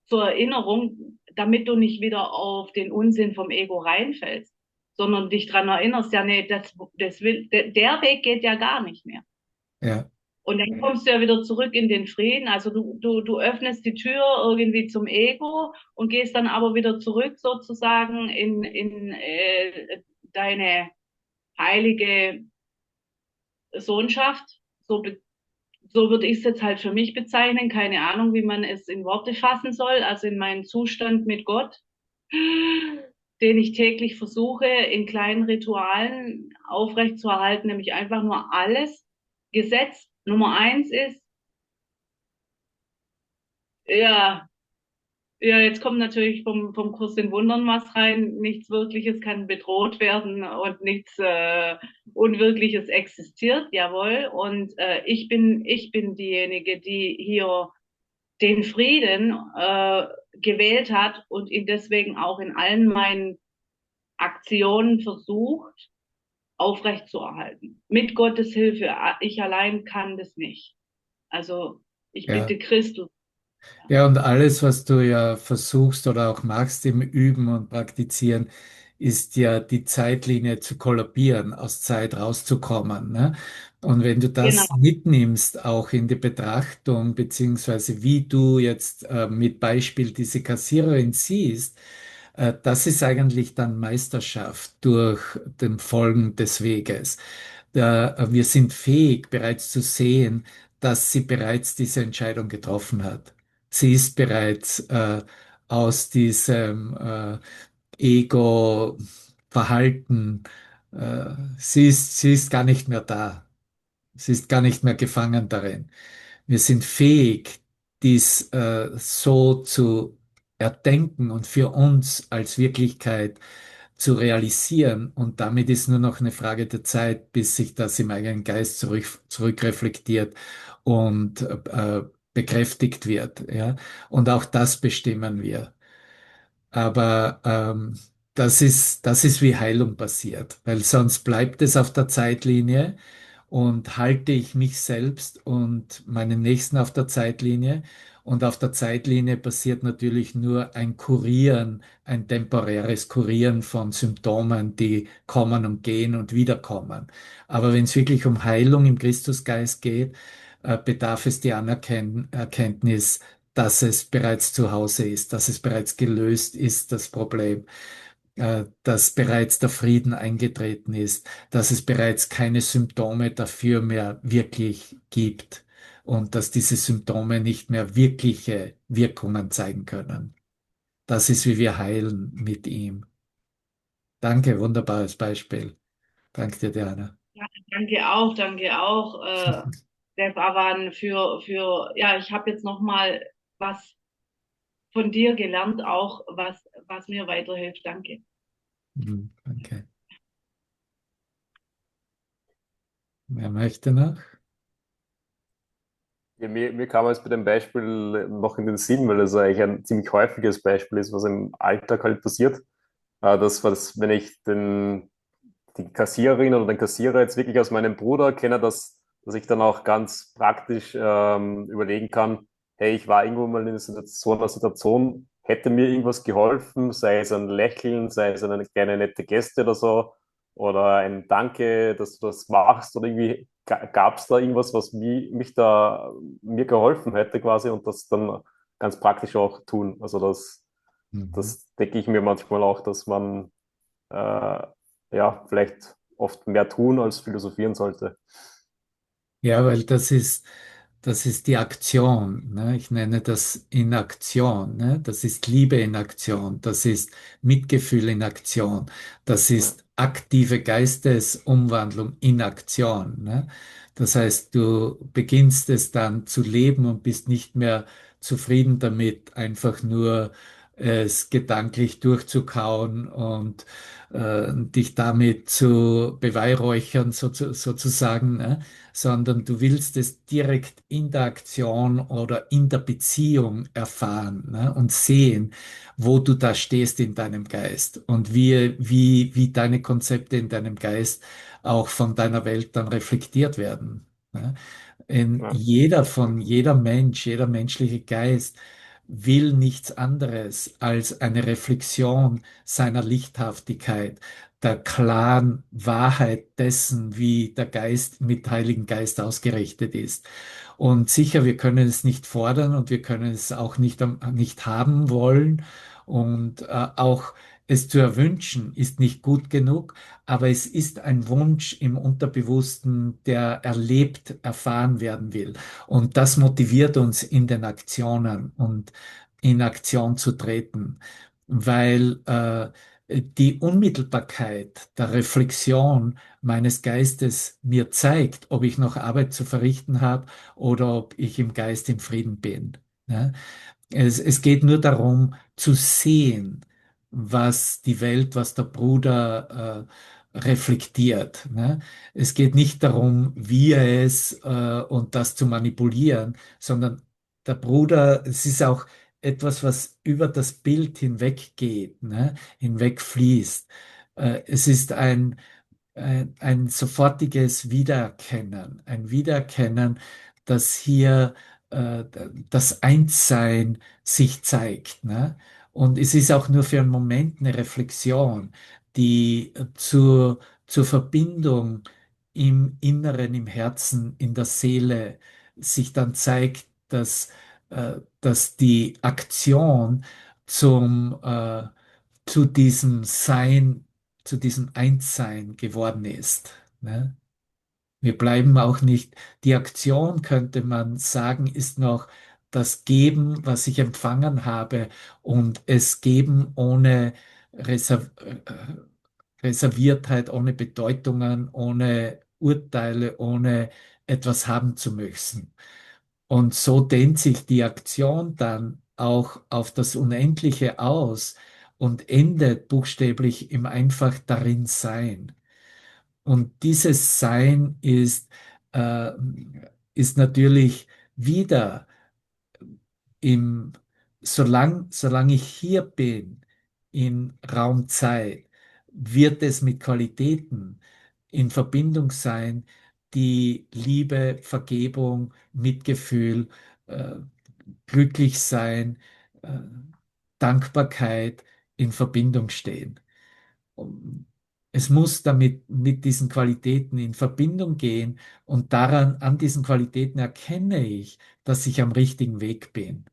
zur Erinnerung, damit du nicht wieder auf den Unsinn vom Ego reinfällst, sondern dich dran erinnerst, ja, nee, das will, der Weg geht ja gar nicht mehr. ja, Und dann kommst du ja wieder zurück in den Frieden. Also du öffnest die Tür irgendwie zum Ego und gehst dann aber wieder zurück sozusagen deine heilige Sohnschaft, so würde ich es jetzt halt für mich bezeichnen, keine Ahnung, wie man es in Worte fassen soll, also in meinen Zustand mit Gott, den ich täglich versuche, in kleinen Ritualen aufrechtzuerhalten, nämlich einfach nur alles. Gesetz Nummer eins ist, ja, ja, jetzt kommt natürlich vom Kurs in Wundern was rein. Nichts Wirkliches kann bedroht werden und nichts Unwirkliches existiert, jawohl. Und ich bin diejenige, die hier den Frieden gewählt hat und ihn deswegen auch in allen meinen Aktionen versucht aufrechtzuerhalten. Mit Gottes Hilfe. Ich allein kann das nicht. Also ich Ja. bitte Christus. Ja, und alles, was du ja versuchst oder auch machst im Üben und Praktizieren, ist ja die Zeitlinie zu kollabieren, aus Zeit rauszukommen, ne? Und wenn du Genau, das mitnimmst, auch in die Betrachtung, beziehungsweise wie du jetzt mit Beispiel diese Kassiererin siehst, das ist eigentlich dann Meisterschaft durch den Folgen des Weges. Wir sind fähig, bereits zu sehen, dass sie bereits diese Entscheidung getroffen hat. Sie ist bereits aus diesem Ego-Verhalten, sie ist gar nicht mehr da. Sie ist gar nicht mehr gefangen darin. Wir sind fähig, dies so zu erdenken und für uns als Wirklichkeit zu realisieren. Und damit ist nur noch eine Frage der Zeit, bis sich das im eigenen Geist zurückreflektiert und bekräftigt wird. Ja? Und auch das bestimmen wir. Aber das ist wie Heilung passiert, weil sonst bleibt es auf der Zeitlinie und halte ich mich selbst und meinen Nächsten auf der Zeitlinie. Und auf der Zeitlinie passiert natürlich nur ein Kurieren, ein temporäres Kurieren von Symptomen, die kommen und gehen und wiederkommen. Aber wenn es wirklich um Heilung im Christusgeist geht, bedarf es die Erkenntnis, dass es bereits zu Hause ist, dass es bereits gelöst ist, das Problem, dass bereits der Frieden eingetreten ist, dass es bereits keine Symptome dafür mehr wirklich gibt und dass diese Symptome nicht mehr wirkliche Wirkungen zeigen können. Das ist, wie wir heilen mit ihm. Danke, wunderbares Beispiel. Danke dir, Diana. ja, danke auch, Steph Awan, ja, ich habe jetzt noch mal was von dir gelernt, auch was mir weiterhilft. Danke. Danke. Wer möchte noch? Ja, mir kam es bei dem Beispiel noch in den Sinn, weil es eigentlich ein ziemlich häufiges Beispiel ist, was im Alltag halt passiert. Das war das, wenn ich die Kassiererin oder den Kassierer jetzt wirklich aus meinem Bruder kenne, dass ich dann auch ganz praktisch überlegen kann, hey, ich war irgendwo mal in so einer Situation, hätte mir irgendwas geholfen, sei es ein Lächeln, sei es eine kleine nette Geste oder so, oder ein Danke, dass du das machst, oder irgendwie gab es da irgendwas, was mir geholfen hätte quasi und das dann ganz praktisch auch tun. Also Mhm. das denke ich mir manchmal auch, dass man ja, vielleicht oft mehr tun als philosophieren sollte. Ja, weil das ist die Aktion. Ne? Ich nenne das in Aktion. Ne? Das ist Liebe in Aktion. Das ist Mitgefühl in Aktion. Das ist aktive Geistesumwandlung in Aktion. Ne? Das heißt, du beginnst es dann zu leben und bist nicht mehr zufrieden damit, einfach nur es gedanklich durchzukauen und dich damit zu beweihräuchern, sozusagen. Ne? Sondern du willst es direkt in der Aktion oder in der Beziehung erfahren, ne, und sehen, wo du da stehst in deinem Geist und wie deine Konzepte in deinem Geist auch von deiner Welt dann reflektiert werden. Ne. Ja, Jeder Mensch, jeder menschliche Geist will nichts anderes als eine Reflexion seiner Lichthaftigkeit, der klaren Wahrheit dessen, wie der Geist mit Heiligen Geist ausgerichtet ist. Und sicher, wir können es nicht fordern und wir können es auch nicht haben wollen. Und auch es zu erwünschen, ist nicht gut genug, aber es ist ein Wunsch im Unterbewussten, der erlebt, erfahren werden will. Und das motiviert uns in den Aktionen und in Aktion zu treten, weil die Unmittelbarkeit der Reflexion meines Geistes mir zeigt, ob ich noch Arbeit zu verrichten habe oder ob ich im Geist in Frieden bin. Ne? Es geht nur darum zu sehen, was die Welt, was der Bruder reflektiert. Ne? Es geht nicht darum, wie er es und das zu manipulieren, sondern der Bruder, es ist auch etwas, was über das Bild hinweggeht, ne? Hinwegfließt. Es ist ein sofortiges Wiedererkennen, ein Wiedererkennen, dass hier äh, das Einssein sich zeigt. Ne? Und es ist auch nur für einen Moment eine Reflexion, die zur Verbindung im Inneren, im Herzen, in der Seele sich dann zeigt, dass die Aktion zu diesem Sein, zu diesem Einssein geworden ist. Ne? Wir bleiben auch nicht, die Aktion könnte man sagen, ist noch das Geben, was ich empfangen habe und es geben ohne Reserviertheit, ohne Bedeutungen, ohne Urteile, ohne etwas haben zu müssen. Und so dehnt sich die Aktion dann auch auf das Unendliche aus und endet buchstäblich im einfach darin Sein. Und dieses Sein äh, ist natürlich wieder im, solange ich hier bin, in Raum-Zeit, wird es mit Qualitäten in Verbindung sein, die Liebe, Vergebung, Mitgefühl, äh, glücklich sein, äh, Dankbarkeit in Verbindung stehen. Es muss damit mit diesen Qualitäten in Verbindung gehen und an diesen Qualitäten erkenne ich, dass ich am richtigen Weg bin.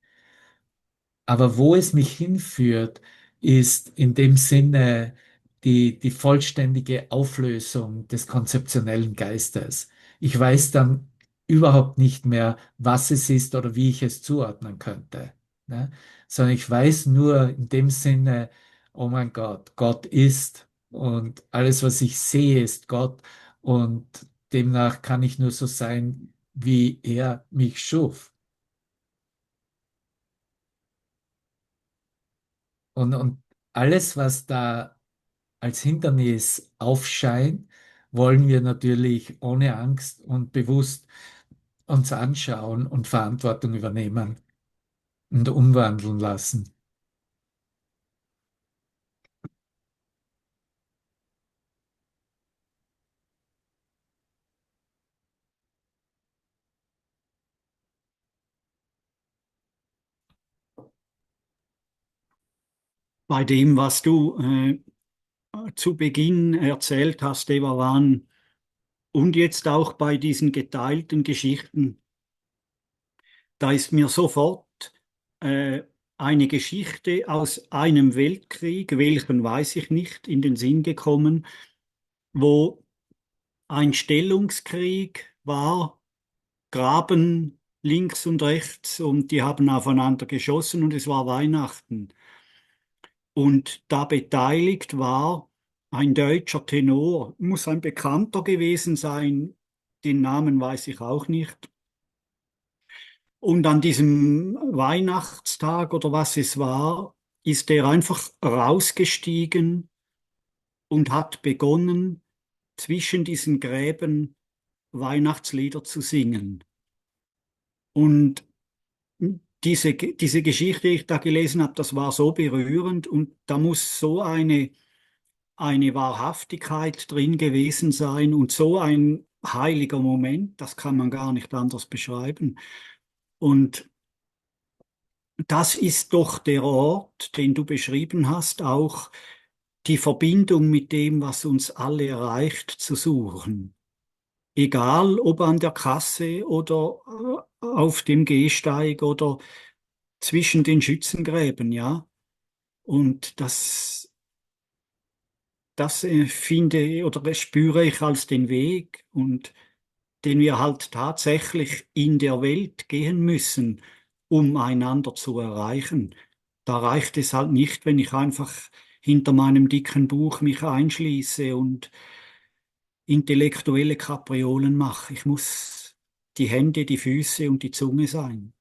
Aber wo es mich hinführt, ist in dem Sinne die vollständige Auflösung des konzeptionellen Geistes. Ich weiß dann überhaupt nicht mehr, was es ist oder wie ich es zuordnen könnte. Ne? Sondern ich weiß nur in dem Sinne, oh mein Gott, Gott ist und alles, was ich sehe, ist Gott und demnach kann ich nur so sein, wie er mich schuf. Und alles, was da als Hindernis aufscheint, wollen wir natürlich ohne Angst und bewusst uns anschauen und Verantwortung übernehmen und umwandeln lassen. Bei dem, was du zu Beginn erzählt hast, Eva Wan, und jetzt auch bei diesen geteilten Geschichten, da ist mir sofort äh, eine Geschichte aus einem Weltkrieg, welchen weiß ich nicht, in den Sinn gekommen, wo ein Stellungskrieg war, Graben links und rechts und die haben aufeinander geschossen und es war Weihnachten. Und da beteiligt war ein deutscher Tenor, muss ein Bekannter gewesen sein, den Namen weiß ich auch nicht. Und an diesem Weihnachtstag oder was es war, ist er einfach rausgestiegen und hat begonnen, zwischen diesen Gräben Weihnachtslieder zu singen. Und diese Geschichte, die ich da gelesen habe, das war so berührend und da muss so eine Wahrhaftigkeit drin gewesen sein und so ein heiliger Moment, das kann man gar nicht anders beschreiben. Und das ist doch der Ort, den du beschrieben hast, auch die Verbindung mit dem, was uns alle erreicht, zu suchen. Egal ob an der Kasse oder auf dem Gehsteig oder zwischen den Schützengräben, ja. Und das finde oder spüre ich als den Weg und den wir halt tatsächlich in der Welt gehen müssen, um einander zu erreichen. Da reicht es halt nicht, wenn ich einfach hinter meinem dicken Buch mich einschließe und intellektuelle Kapriolen mache. Ich muss die Hände, die Füße und die Zunge sein.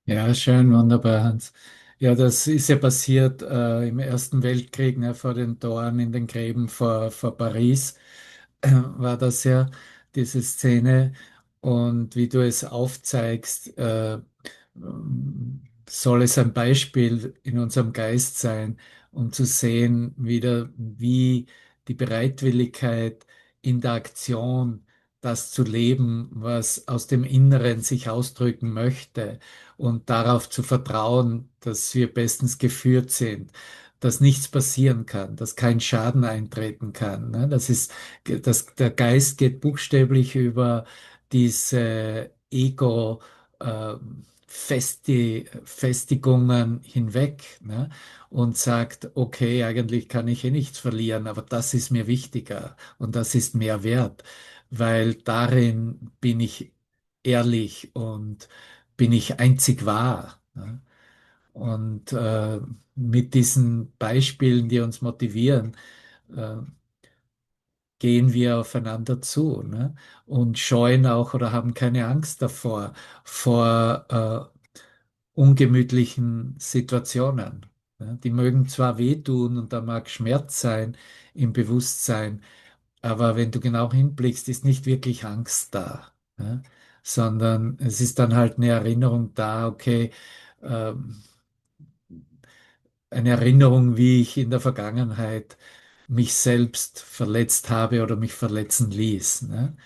Ja, schön, wunderbar, Hans. Ja, das ist ja passiert im Ersten Weltkrieg, ne, vor den Toren in den Gräben vor Paris, war das ja diese Szene. Und wie du es aufzeigst, soll es ein Beispiel in unserem Geist sein, um zu sehen, wieder, wie die Bereitwilligkeit in der Aktion, das zu leben, was aus dem Inneren sich ausdrücken möchte und darauf zu vertrauen, dass wir bestens geführt sind, dass nichts passieren kann, dass kein Schaden eintreten kann. Ne? Der Geist geht buchstäblich über diese Ego, äh, Festigungen hinweg, ne? Und sagt, okay, eigentlich kann ich eh nichts verlieren, aber das ist mir wichtiger und das ist mehr wert, weil darin bin ich ehrlich und bin ich einzig wahr. Ne? Und mit diesen Beispielen, die uns motivieren, äh, gehen wir aufeinander zu, ne? Und scheuen auch oder haben keine Angst davor, vor ungemütlichen Situationen. Ne? Die mögen zwar wehtun und da mag Schmerz sein im Bewusstsein, aber wenn du genau hinblickst, ist nicht wirklich Angst da, ne? Sondern es ist dann halt eine Erinnerung da, okay, ähm, eine Erinnerung, wie ich in der Vergangenheit mich selbst verletzt habe oder mich verletzen ließ. Ne?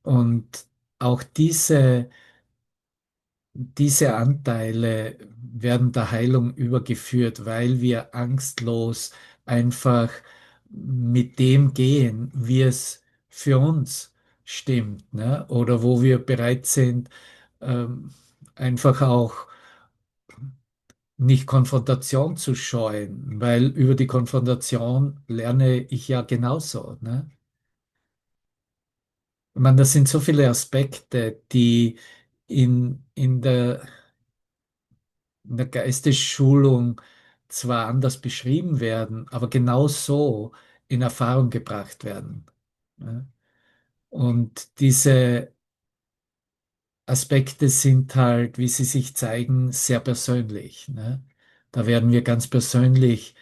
Und auch diese Anteile werden der Heilung übergeführt, weil wir angstlos einfach mit dem gehen, wie es für uns stimmt, ne? Oder wo wir bereit sind, ähm, einfach auch nicht Konfrontation zu scheuen, weil über die Konfrontation lerne ich ja genauso, ne? Ich meine, das sind so viele Aspekte, die in der Geistesschulung zwar anders beschrieben werden, aber genauso in Erfahrung gebracht werden. Ne? Und diese Aspekte sind halt, wie sie sich zeigen, sehr persönlich. Ne? Da werden wir ganz persönlich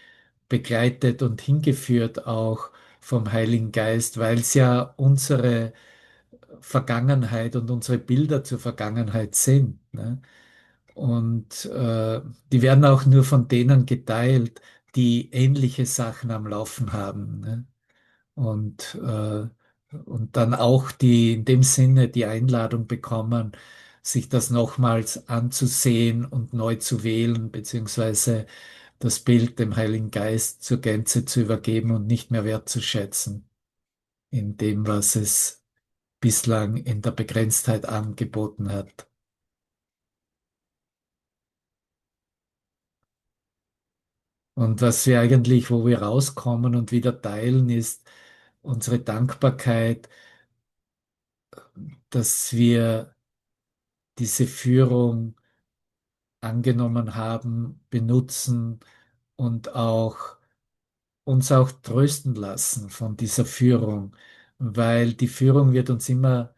begleitet und hingeführt auch vom Heiligen Geist, weil es ja unsere Vergangenheit und unsere Bilder zur Vergangenheit sind. Ne? Und die werden auch nur von denen geteilt, die ähnliche Sachen am Laufen haben. Ne? Und dann auch die in dem Sinne die Einladung bekommen, sich das nochmals anzusehen und neu zu wählen, beziehungsweise das Bild dem Heiligen Geist zur Gänze zu übergeben und nicht mehr wertzuschätzen in dem, was es bislang in der Begrenztheit angeboten hat. Und was wir eigentlich, wo wir rauskommen und wieder teilen, ist unsere Dankbarkeit, dass wir diese Führung angenommen haben, benutzen und auch uns auch trösten lassen von dieser Führung, weil die Führung wird uns immer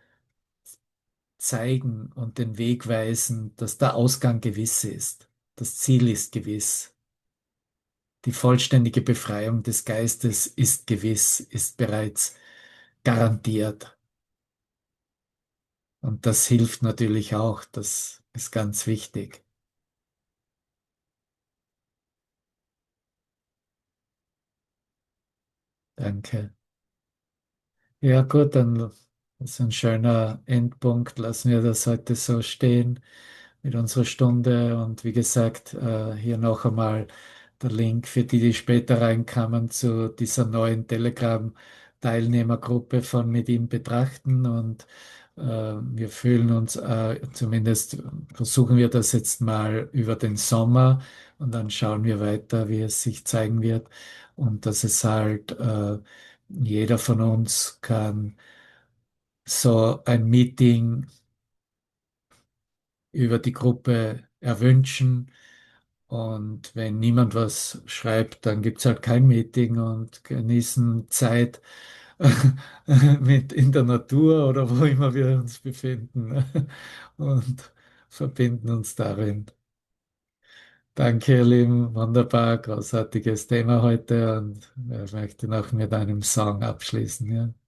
zeigen und den Weg weisen, dass der Ausgang gewiss ist, das Ziel ist gewiss. Die vollständige Befreiung des Geistes ist gewiss, ist bereits garantiert. Und das hilft natürlich auch, das ist ganz wichtig. Danke. Ja, gut, dann ist ein schöner Endpunkt. Lassen wir das heute so stehen mit unserer Stunde. Und wie gesagt, hier noch einmal der Link für die, die später reinkamen zu dieser neuen Telegram-Teilnehmergruppe von Mit ihm betrachten. Und wir fühlen uns, zumindest versuchen wir das jetzt mal über den Sommer und dann schauen wir weiter, wie es sich zeigen wird. Und dass es halt, jeder von uns kann so ein Meeting über die Gruppe erwünschen. Und wenn niemand was schreibt, dann gibt es halt kein Meeting und genießen Zeit mit in der Natur oder wo immer wir uns befinden und verbinden uns darin. Danke, ihr Lieben. Wunderbar, großartiges Thema heute und ich möchte noch mit einem Song abschließen. Ja.